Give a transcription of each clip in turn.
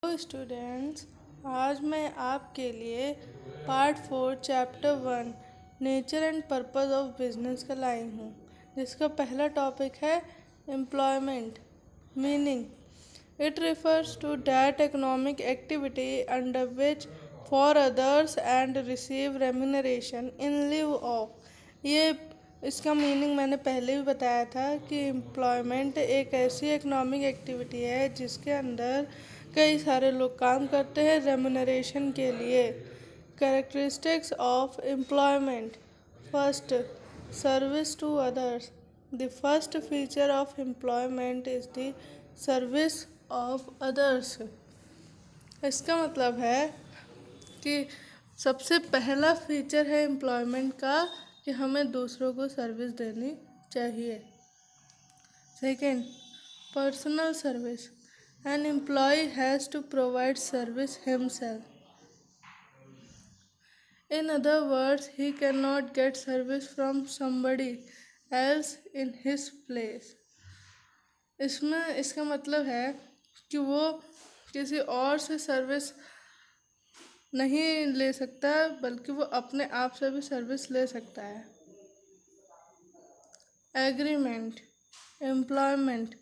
Hello students, आज मैं आपके लिए part 4 chapter 1 nature and purpose of business का लाई हूँ, जिसका पहला टॉपिक है employment meaning. It refers to that economic activity under which for others and receive remuneration in lieu of। ये इसका मीनिंग मैंने पहले भी बताया था कि एम्प्लॉयमेंट एक ऐसी इकोनॉमिक एक्टिविटी है जिसके अंदर कई सारे लोग काम करते हैं रेमुनरेशन के लिए। Characteristics of employment. First, service to others. The first feature of employment is the service of others. इसका मतलब है कि सबसे पहला फीचर है एम्प्लॉयमेंट का कि हमें दूसरों को सर्विस देनी चाहिए। Second, personal service. An employee has to provide service himself. In other words, he cannot get service from somebody else in his place। इसमें इसका मतलब है कि वो किसी और से सर्विस नहीं ले सकता, बल्कि वो अपने आप से भी सर्विस ले सकता है। Agreement. Employment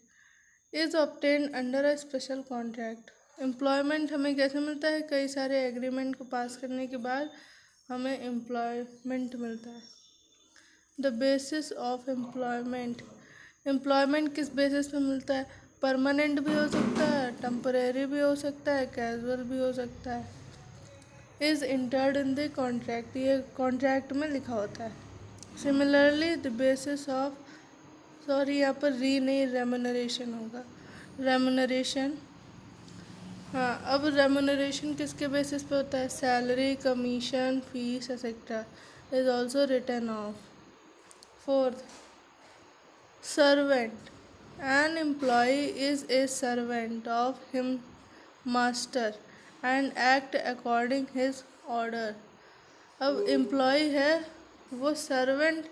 is obtained under a special contract. Employment हमें कैसे मिलता है? कई सारे एग्रीमेंट को पास करने के बाद हमें एम्प्लॉयमेंट मिलता है। The basis of employment. Employment किस बेसिस पे मिलता है? परमानेंट भी हो सकता है, टेम्परेरी भी हो सकता है, कैजुअल भी हो सकता है। Is entered in the contract, ये कॉन्ट्रैक्ट में लिखा होता है। Similarly the basis of, sorry यहाँ पर री नहीं रेमुनरेशन होगा, रेमुनरेशन। हाँ, अब रेमुनरेशन किसके बेसिस पे होता है? Salary, commission, fees etcetera is also written off. Fourth, servant. An employee is a servant of him master and act according his order. अब एम्प्लॉय है वो सर्वेंट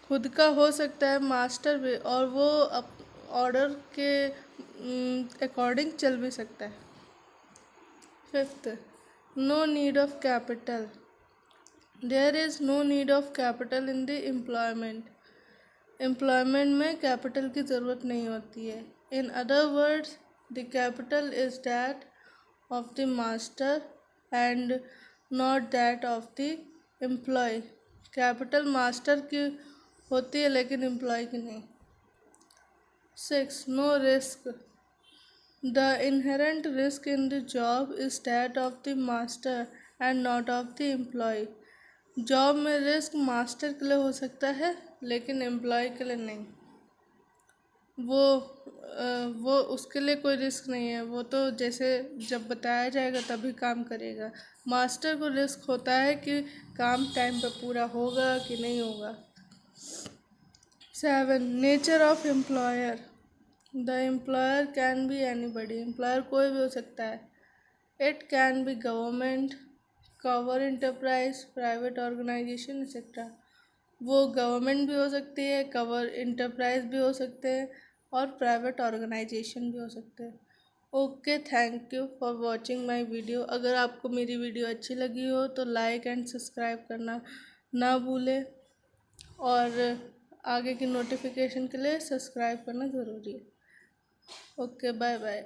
खुद का हो सकता है, मास्टर भी, और वो ऑर्डर के अकॉर्डिंग चल भी सकता है। Fifth, no need of capital. There is no need of capital in the employment. Employment में कैपिटल की ज़रूरत नहीं होती है। In other words, the capital is that of the master and not that of the employee. Capital master की होती है लेकिन एम्प्लॉय की नहीं। Six, no risk. The inherent risk in the job is that of the master and not of the employ. Job में risk master के लिए हो सकता है लेकिन एम्प्लॉय के लिए नहीं। वो उसके लिए कोई रिस्क नहीं है, वो तो जैसे जब बताया जाएगा तभी काम करेगा। मास्टर को रिस्क होता है कि काम टाइम पर पूरा होगा कि नहीं होगा। 7, nature of employer. The employer can be anybody. Employer कोई भी हो सकता है। It can be government, cover enterprise, private organisation etcetera. वो गवर्नमेंट भी हो सकती है, कवर इंटरप्राइज भी हो सकते हैं, और प्राइवेट ऑर्गेनाइजेशन भी हो सकते हैं। Okay, thank you for watching my video. अगर आपको मेरी वीडियो अच्छी लगी हो तो लाइक एंड सब्सक्राइब करना ना भूलें, और आगे की नोटिफिकेशन के लिए सब्सक्राइब करना ज़रूरी है। Okay, bye bye.